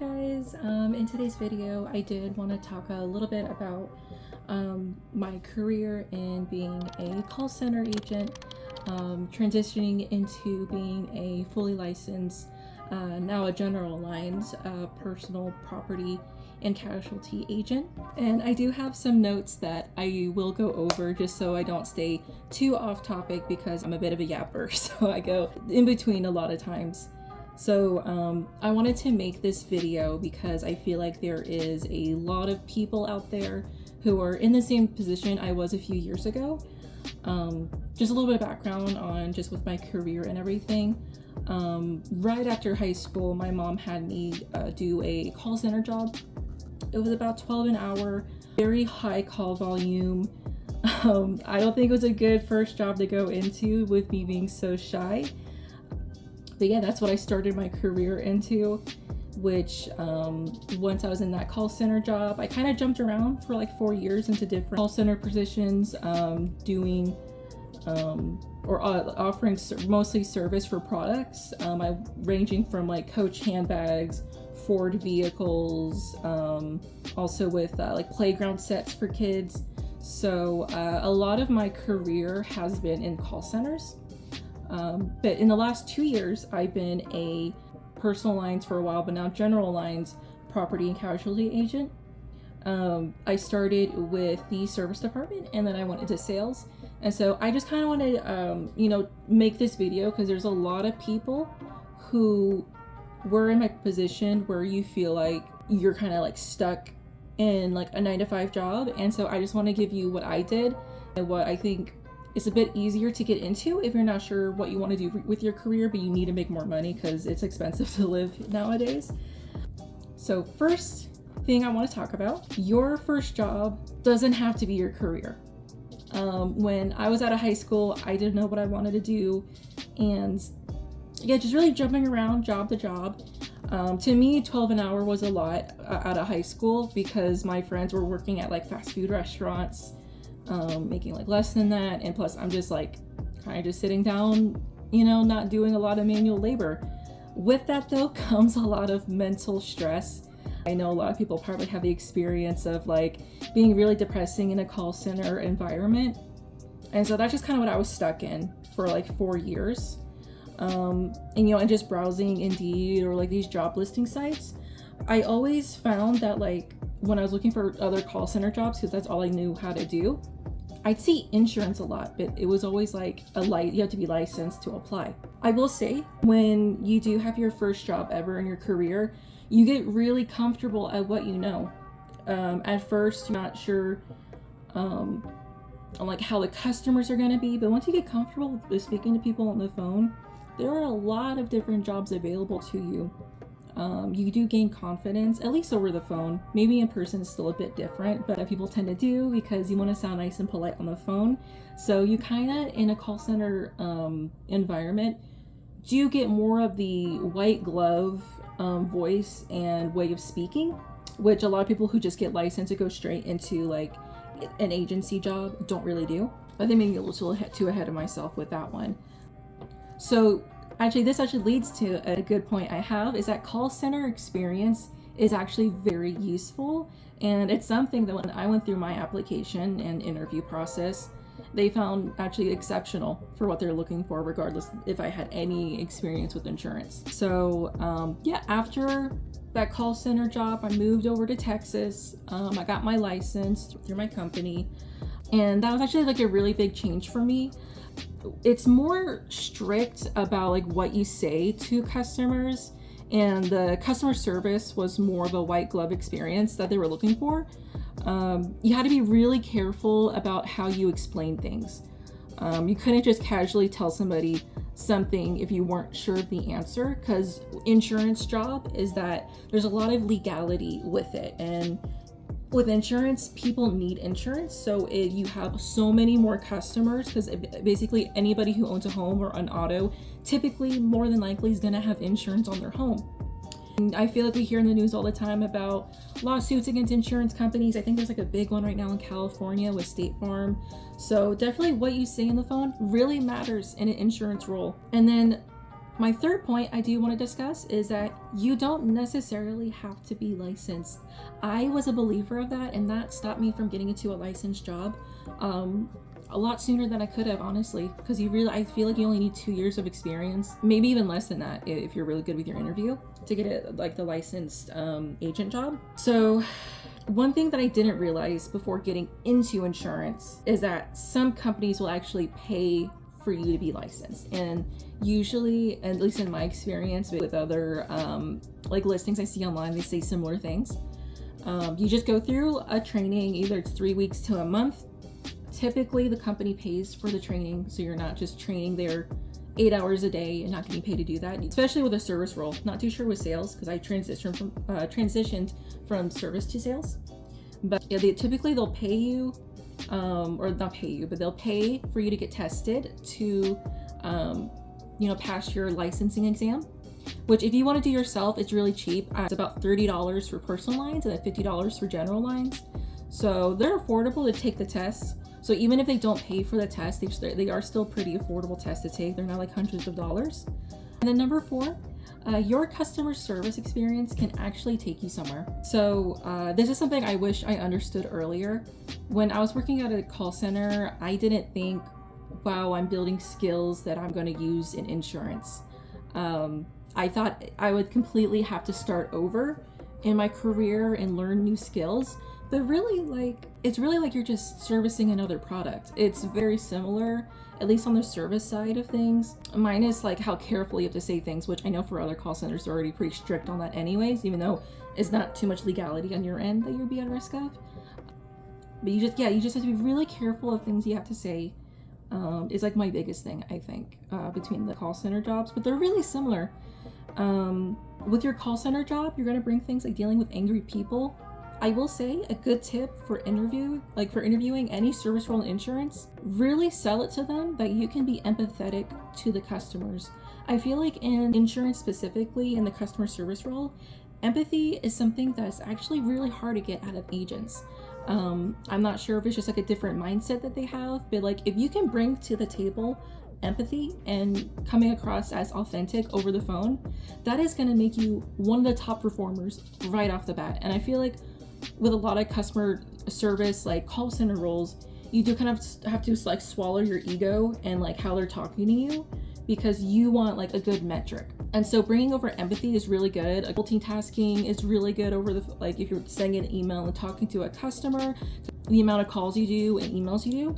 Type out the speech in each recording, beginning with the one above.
guys, in today's video I did want to talk a little bit about my career in being a call center agent, transitioning into being a fully licensed, now a general lines personal property and casualty agent. And I do have some notes that I will go over just so I don't stay too off topic, because I'm a bit of a yapper, so I go in between a lot of times. So I wanted to make this video because I feel like there is a lot of people out there who are in the same position I was a few years ago. Just a little bit of background on just with my career and everything. Right after high school, my mom had me do a call center job. It was about 12 an hour, very high call volume. I don't think it was a good first job to go into with me being so shy. But yeah, that's what I started my career into, which once I was in that call center job, I kind of jumped around for like 4 years into different call center positions, doing offering mostly service for products, ranging from like Coach handbags, Ford vehicles, also with like playground sets for kids. So a lot of my career has been in call centers. But in the last 2 years, I've been a personal lines for a while, but now general lines property and casualty agent. I started with the service department and then I went into sales. And so I just kind of wanted to, make this video because there's a lot of people who were in my position where you feel like you're kind of like stuck in like a 9-to-5 job. And so I just want to give you what I did and what I think is a bit easier to get into if you're not sure what you want to do with your career, but you need to make more money because it's expensive to live nowadays. So first thing I want to talk about, your first job doesn't have to be your career. When I was out of high school, I didn't know what I wanted to do, and yeah, just really jumping around job to job. To me, 12 an hour was a lot out of high school because my friends were working at like fast food restaurants, making like less than that, and plus I'm just like kind of just sitting down, not doing a lot of manual labor. With that though comes a lot of mental stress. I know a lot of people probably have the experience of like being really depressing in a call center environment, and so that's just kind of what I was stuck in for like 4 years. And just browsing Indeed or like these job listing sites, I always found that like when I was looking for other call center jobs, because that's all I knew how to do, I'd see insurance a lot, but it was always like you have to be licensed to apply. I will say, when you do have your first job ever in your career, you get really comfortable at what you know. At first, you're not sure on like how the customers are going to be, but once you get comfortable with speaking to people on the phone, there are a lot of different jobs available to you. You do gain confidence, at least over the phone. Maybe in person is still a bit different, but people tend to do because you want to sound nice and polite on the phone. So you kind of, in a call center environment, do get more of the white glove voice and way of speaking, which a lot of people who just get licensed to go straight into like an agency job don't really do. I think maybe a little too ahead of myself with that one. So this actually leads to a good point I have, is that call center experience is actually very useful. And it's something that when I went through my application and interview process, they found actually exceptional for what they're looking for, regardless if I had any experience with insurance. So after that call center job, I moved over to Texas. I got my license through my company, and that was actually like a really big change for me. It's more strict about like what you say to customers, and the customer service was more of a white glove experience that they were looking for. You had to be really careful about how you explain things. You couldn't just casually tell somebody something if you weren't sure of the answer, because insurance job is that there's a lot of legality with it, and with insurance, people need insurance. So you have so many more customers, because basically anybody who owns a home or an auto typically more than likely is going to have insurance on their home. And I feel like we hear in the news all the time about lawsuits against insurance companies. I think there's like a big one right now in California with State Farm. So definitely what you say on the phone really matters in an insurance role. And then My third point I do want to discuss is that you don't necessarily have to be licensed. I was a believer of that, and that stopped me from getting into a licensed job a lot sooner than I could have, honestly, because I feel like you only need 2 years of experience, maybe even less than that if you're really good with your interview, to get the licensed agent job. So one thing that I didn't realize before getting into insurance is that some companies will actually pay for you to be licensed, and usually, at least in my experience with other listings I see online, they say similar things. You just go through a training, either it's 3 weeks to a month. Typically the company pays for the training, so you're not just training there 8 hours a day and not getting paid to do that, especially with a service role. Not too sure with sales, because I transitioned from service to sales. But yeah, they'll pay you, or not pay you, but they'll pay for you to get tested to pass your licensing exam, which if you want to do yourself, it's really cheap. It's about $30 for personal lines and then $50 for general lines. So they're affordable to take the tests. So even if they don't pay for the test, they are still pretty affordable tests to take. They're not like hundreds of dollars. And then number 4, your customer service experience can actually take you somewhere. So this is something I wish I understood earlier. When I was working at a call center, I didn't think, wow, I'm building skills that I'm going to use in insurance. I thought I would completely have to start over in my career and learn new skills. But really, it's really like you're just servicing another product. It's very similar, at least on the service side of things, minus how careful you have to say things, which I know for other call centers they're already pretty strict on that anyways, even though it's not too much legality on your end that you'd be at risk of. But you just have to be really careful of things you have to say. Is my biggest thing, I think, between the call center jobs, but they're really similar. With your call center job, you're going to bring things like dealing with angry people. I will say a good tip for interviewing any service role in insurance, really sell it to them that you can be empathetic to the customers. I feel like in insurance specifically, in the customer service role, empathy is something that's actually really hard to get out of agents. I'm not sure if it's just a different mindset that they have, but if you can bring to the table empathy and coming across as authentic over the phone, that is going to make you one of the top performers right off the bat. And I feel like with a lot of customer service call center roles, you do kind of have to swallow your ego and how they're talking to you, because you want a good metric. And so bringing over empathy is really good. Multitasking is really good over the if you're sending an email and talking to a customer, the amount of calls you do and emails you do.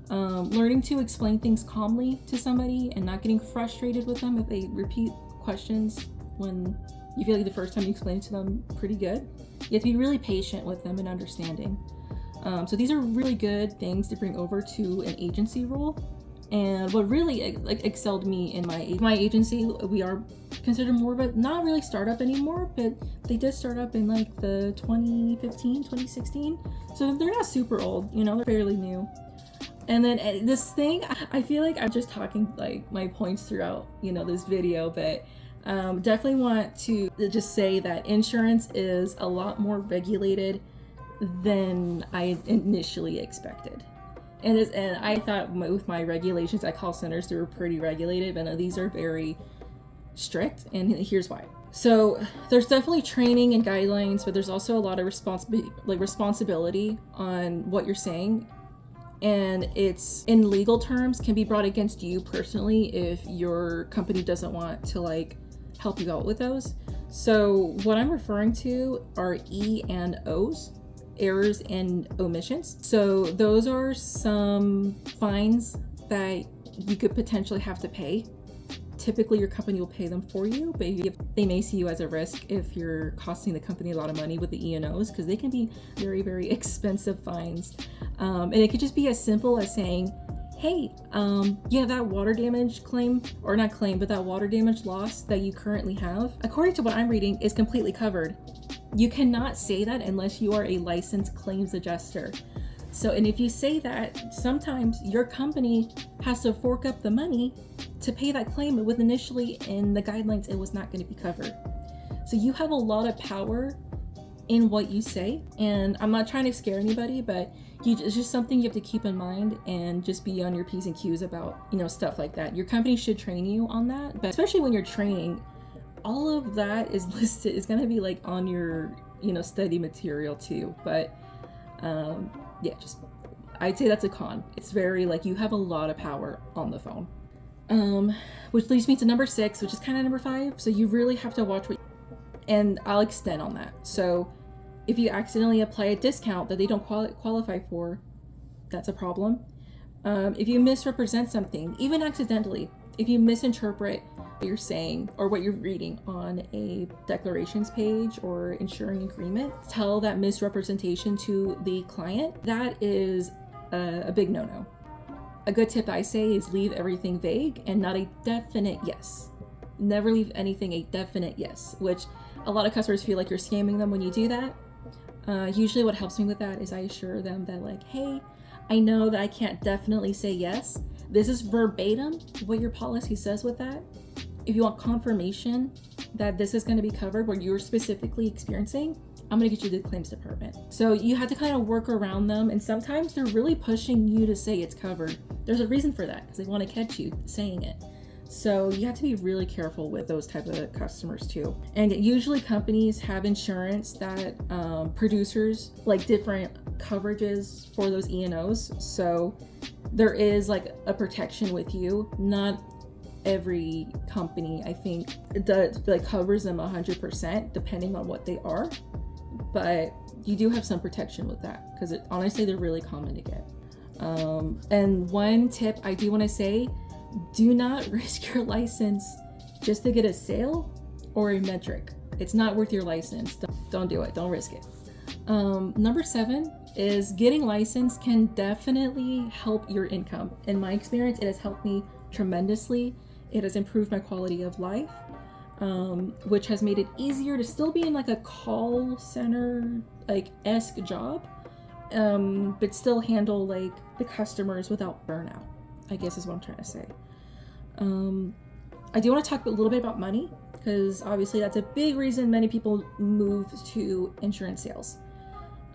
Learning to explain things calmly to somebody and not getting frustrated with them if they repeat questions when you feel like the first time you explain it to them pretty good. You have to be really patient with them and understanding. So these are really good things to bring over to an agency role. And what really excelled me in my agency, we are considered more of a, not really startup anymore, but they did start up in the 2015, 2016. So they're not super old, they're fairly new. And then this thing, I feel like I'm just talking my points throughout, this video, but definitely want to just say that insurance is a lot more regulated than I initially expected. And I thought with my regulations at call centers, they were pretty regulated, but these are very strict, and here's why. So there's definitely training and guidelines, but there's also a lot of responsibility on what you're saying. And it's, in legal terms, can be brought against you personally if your company doesn't want to help you out with those. So what I'm referring to are E&Os, errors and omissions. So those are some fines that you could potentially have to pay. Typically your company will pay them for you, but they may see you as a risk if you're costing the company a lot of money with the E&Os, because they can be very, very expensive fines. And it could just be as simple as saying, hey, that water damage claim, or not claim, but that water damage loss that you currently have, according to what I'm reading, is completely covered. You cannot say that unless you are a licensed claims adjuster. So, and if you say that, sometimes your company has to fork up the money to pay that claim, with initially in the guidelines, it was not going to be covered. So you have a lot of power in what you say. And I'm not trying to scare anybody, but it's just something you have to keep in mind and just be on your P's and Q's about, stuff like that. Your company should train you on that, but especially when you're training, all of that is listed, is going to be like on your, study material too. But I'd say that's a con. It's very like you have a lot of power on the phone. Which leads me to number 6, which is kind of number 5. So you really have to watch and I'll extend on that. So if you accidentally apply a discount that they don't qualify for, that's a problem. If you misrepresent something, even accidentally, if you misinterpret what you're saying or what you're reading on a declarations page or insuring agreement, tell that misrepresentation to the client. That is a big no-no. A good tip I say is leave everything vague and not a definite yes. Never leave anything a definite yes, which a lot of customers feel like you're scamming them when you do that. Usually what helps me with that is I assure them that like, hey, I know that I can't definitely say yes. This is verbatim what your policy says with that. If you want confirmation that this is going to be covered what you're specifically experiencing, I'm going to get you to the claims department. So you have to kind of work around them, and sometimes they're really pushing you to say it's covered. There's a reason for that, because they want to catch you saying it. So you have to be really careful with those type of customers too. And usually companies have insurance that producers like different coverages for those E&Os. So there is like a protection with you. Not every company, I think, does like covers them 100% depending on what they are. But you do have some protection with that because honestly, they're really common to get. And one tip I do want to say, do not risk your license just to get a sale or a metric. It's not worth your license. Don't do it. Don't risk it. Number 7 is getting licensed can definitely help your income. In my experience, it has helped me tremendously. It has improved my quality of life, which has made it easier to still be in like a call center esque job, but still handle like the customers without burnout, I guess is what I'm trying to say. I do want to talk a little bit about money because obviously that's a big reason many people move to insurance sales.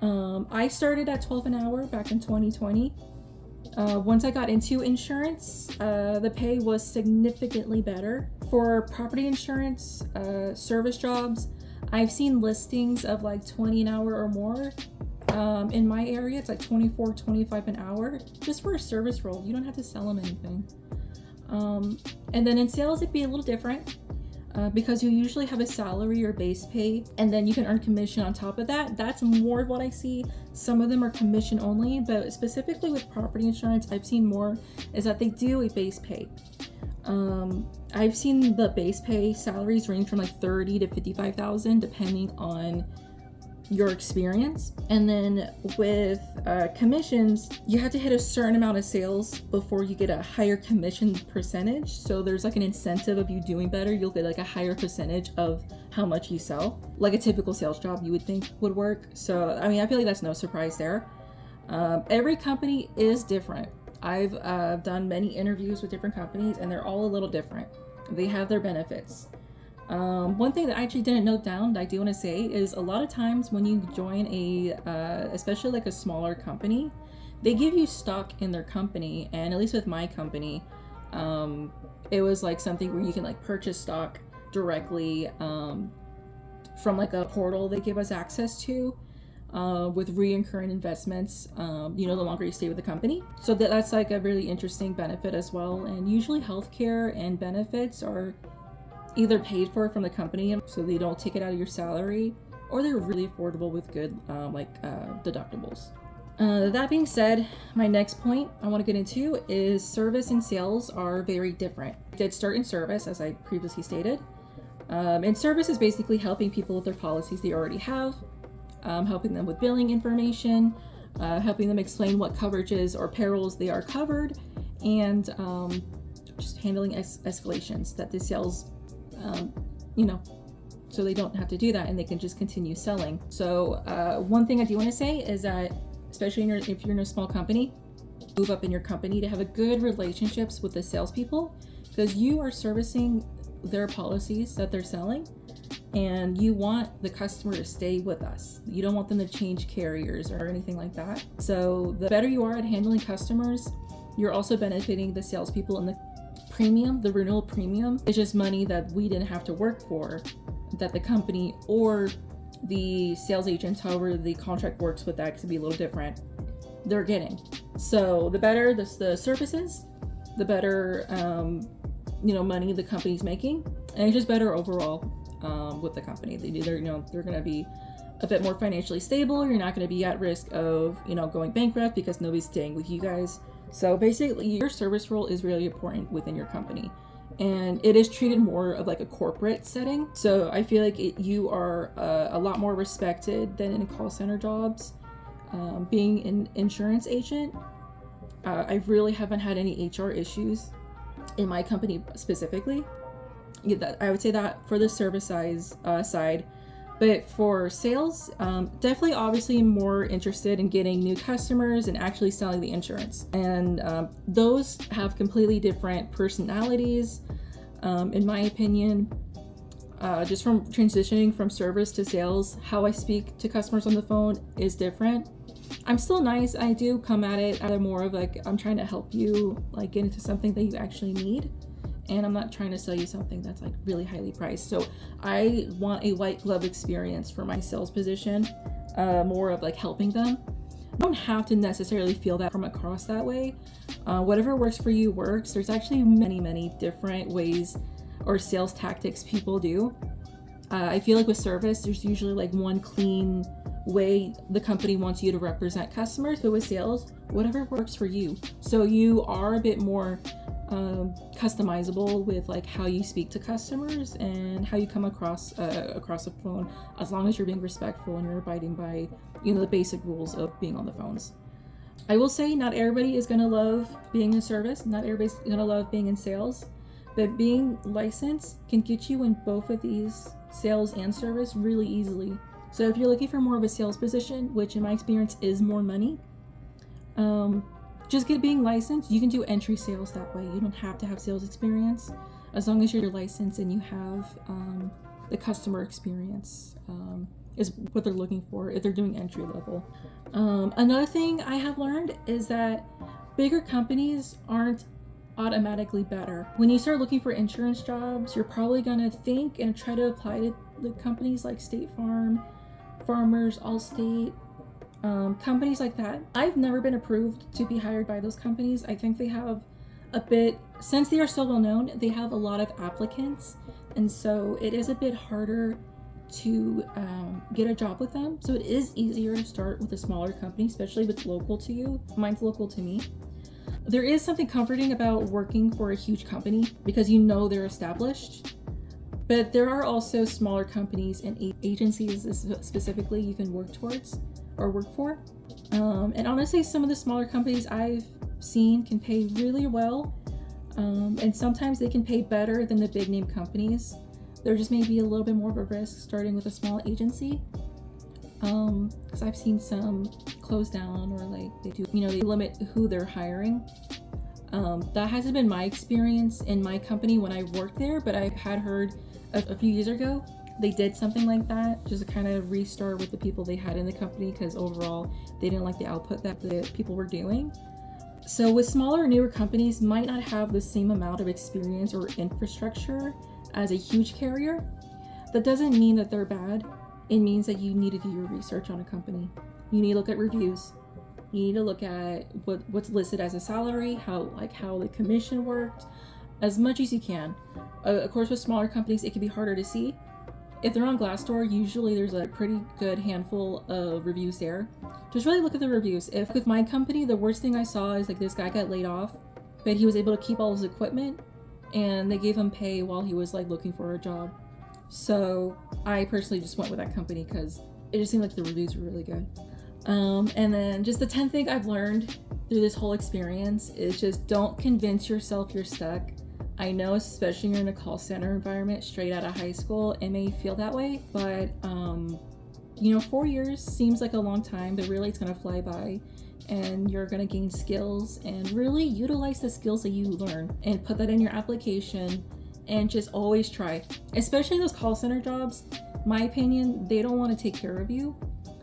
I started at $12 an hour back in 2020. Once I got into insurance, the pay was significantly better. For property insurance, service jobs, I've seen listings of like $20 an hour or more. In my area, it's like $24, $25 an hour just for a service role. You don't have to sell them anything. And then in sales, it'd be a little different because you usually have a salary or base pay, and then you can earn commission on top of that. That's more of what I see. Some of them are commission only, but specifically with property insurance, I've seen more is that they do a base pay. I've seen the base pay salaries range from like $30,000 to $55,000 depending on your experience. And then with commissions, you have to hit a certain amount of sales before you get a higher commission percentage. So there's like an incentive of you doing better. You'll get like a higher percentage of how much you sell, like a typical sales job you would think would work. So I mean, I feel like that's no surprise there. Every company is different. I've done many interviews with different companies and they're all a little different. They have their benefits. One thing that I actually didn't note down that I do want to say is a lot of times when you join especially like a smaller company, they give you stock in their company. And at least with my company, it was like something where you can like purchase stock directly from like a portal they give us access to with reoccurring investments, the longer you stay with the company. So that's like a really interesting benefit as well. And usually healthcare and benefits are either paid for from the company, so they don't take it out of your salary, or they're really affordable with good deductibles. That being said, my next point I want to get into is service and sales are very different. I did start in service, as I previously stated. And service is basically helping people with their policies they already have, helping them with billing information, helping them explain what coverages or perils they are covered, and just handling escalations that the sales so they don't have to do that and they can just continue selling. So one thing I do want to say is that, especially if you're in a small company, move up in your company to have a good relationships with the salespeople, because you are servicing their policies that they're selling. and you want the customer to stay with us. You don't want them to change carriers or anything like that. So the better you are at handling customers, you're also benefiting the salespeople. And the premium, the renewal premium, is just money that we didn't have to work for, that the company or the sales agents, however the contract works with that, could be a little different, they're getting. So the better the services, the better money the company's making, and it's just better overall with the company. They're going to be a bit more financially stable. You're not going to be at risk of going bankrupt because nobody's staying with you guys. So basically, your service role is really important within your company, and it is treated more of like a corporate setting. So I feel like you are a lot more respected than in call center jobs. Being an insurance agent, I really haven't had any HR issues in my company specifically. I would say that for the service side. But for sales, definitely obviously more interested in getting new customers and actually selling the insurance. And those have completely different personalities, in my opinion. Just from transitioning from service to sales, how I speak to customers on the phone is different. I'm still nice. I do come at it out of more of like, I'm trying to help you like get into something that you actually need. And I'm not trying to sell you something that's like really highly priced. So I want a white glove experience for my sales position, more of like helping them. You don't have to necessarily feel that from across that way. Whatever works for you works. There's actually many different ways or sales tactics people do. I feel like with service, there's usually like one clean way the company wants you to represent customers, but with sales, whatever works for you. So you are a bit more customizable with like how you speak to customers and how you come across the phone, as long as you're being respectful and you're abiding by the basic rules of being on the phones. I will say not everybody is going to love being in service, not everybody's going to love being in sales, but being licensed can get you in both of these, sales and service, really easily. So if you're looking for more of a sales position, which in my experience is more money, just being licensed. You can do entry sales that way. You don't have to have sales experience, as long as you're licensed and you have the customer experience is what they're looking for if they're doing entry level. Another thing I have learned is that bigger companies aren't automatically better. When you start looking for insurance jobs, you're probably gonna think and try to apply to the companies like State Farm, Farmers, Allstate, companies like that. I've never been approved to be hired by those companies. I think they have since they are so well known, they have a lot of applicants, and so it is a bit harder to get a job with them. So it is easier to start with a smaller company, especially if it's local to you. Mine's local to me. There is something comforting about working for a huge company because they're established. But there are also smaller companies and agencies specifically you can work towards or work for. And honestly, some of the smaller companies I've seen can pay really well. And sometimes they can pay better than the big name companies. There just may be a little bit more of a risk starting with a small agency. Because I've seen some close down, or like they limit who they're hiring. That hasn't been my experience in my company when I worked there, but I had heard a few years ago they did something like that, just to kind of restart with the people they had in the company, because overall they didn't like the output that the people were doing. So with smaller or newer companies might not have the same amount of experience or infrastructure as a huge carrier. That doesn't mean that they're bad. It means that you need to do your research on a company. You need to look at reviews. You need to look at what's listed as a salary, how the commission worked, as much as you can. Of course, with smaller companies, it can be harder to see. If they're on Glassdoor, usually there's a pretty good handful of reviews there. Just really look at the reviews. If with my company, the worst thing I saw is like this guy got laid off, but he was able to keep all his equipment, and they gave him pay while he was like looking for a job. So I personally just went with that company because it just seemed like the reviews were really good. And then just the 10th thing I've learned through this whole experience is just don't convince yourself you're stuck. I know, especially when you're in a call center environment straight out of high school, it may feel that way, but 4 years seems like a long time, but really it's gonna fly by, and you're gonna gain skills and really utilize the skills that you learn and put that in your application and just always try. Especially those call center jobs, my opinion, they don't want to take care of you.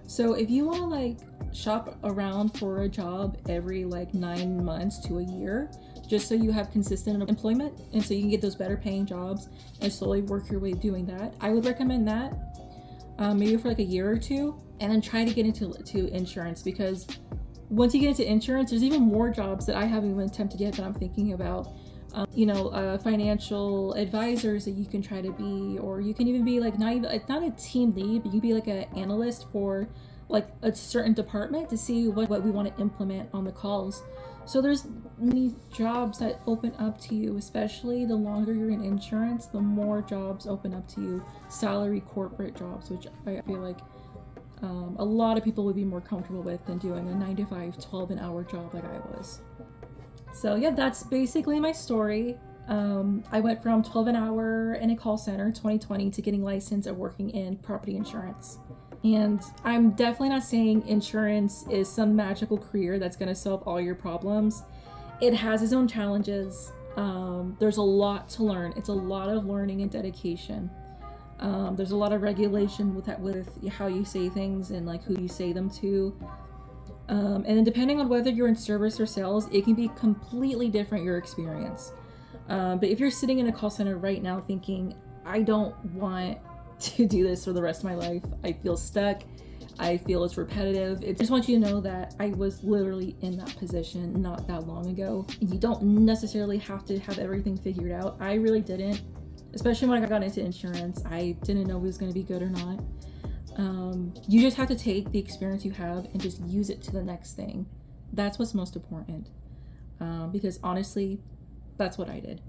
So if you want to like shop around for a job every like 9 months to a year, just so you have consistent employment and so you can get those better paying jobs and slowly work your way doing that, I would recommend that. Maybe for like a year or two, and then try to get into insurance, because once you get into insurance, there's even more jobs that I haven't even attempted yet that I'm thinking about. Financial advisors that you can try to be, or you can even be like not a team lead, but you be like an analyst for like a certain department to see what we want to implement on the calls. So there's many jobs that open up to you, especially the longer you're in insurance, the more jobs open up to you, salary corporate jobs, which I feel like a lot of people would be more comfortable with than doing a 9 to 5, 12 an hour job like I was. So yeah, that's basically my story. I went from 12 an hour in a call center 2020 to getting licensed and working in property insurance. And I'm definitely not saying insurance is some magical career that's going to solve all your problems. It has its own challenges. There's a lot to learn. It's a lot of learning and dedication. There's a lot of regulation with how you say things and like who you say them to. And then depending on whether you're in service or sales, it can be completely different, your experience. But if you're sitting in a call center right now thinking, I don't want to do this for the rest of my life, I feel stuck, I feel it's repetitive, I just want you to know that I was literally in that position not that long ago. You don't necessarily have to have everything figured out. I really didn't, especially when I got into insurance. I didn't know if it was going to be good or not. You just have to take the experience you have and just use it to the next thing. That's what's most important, because honestly, that's what I did.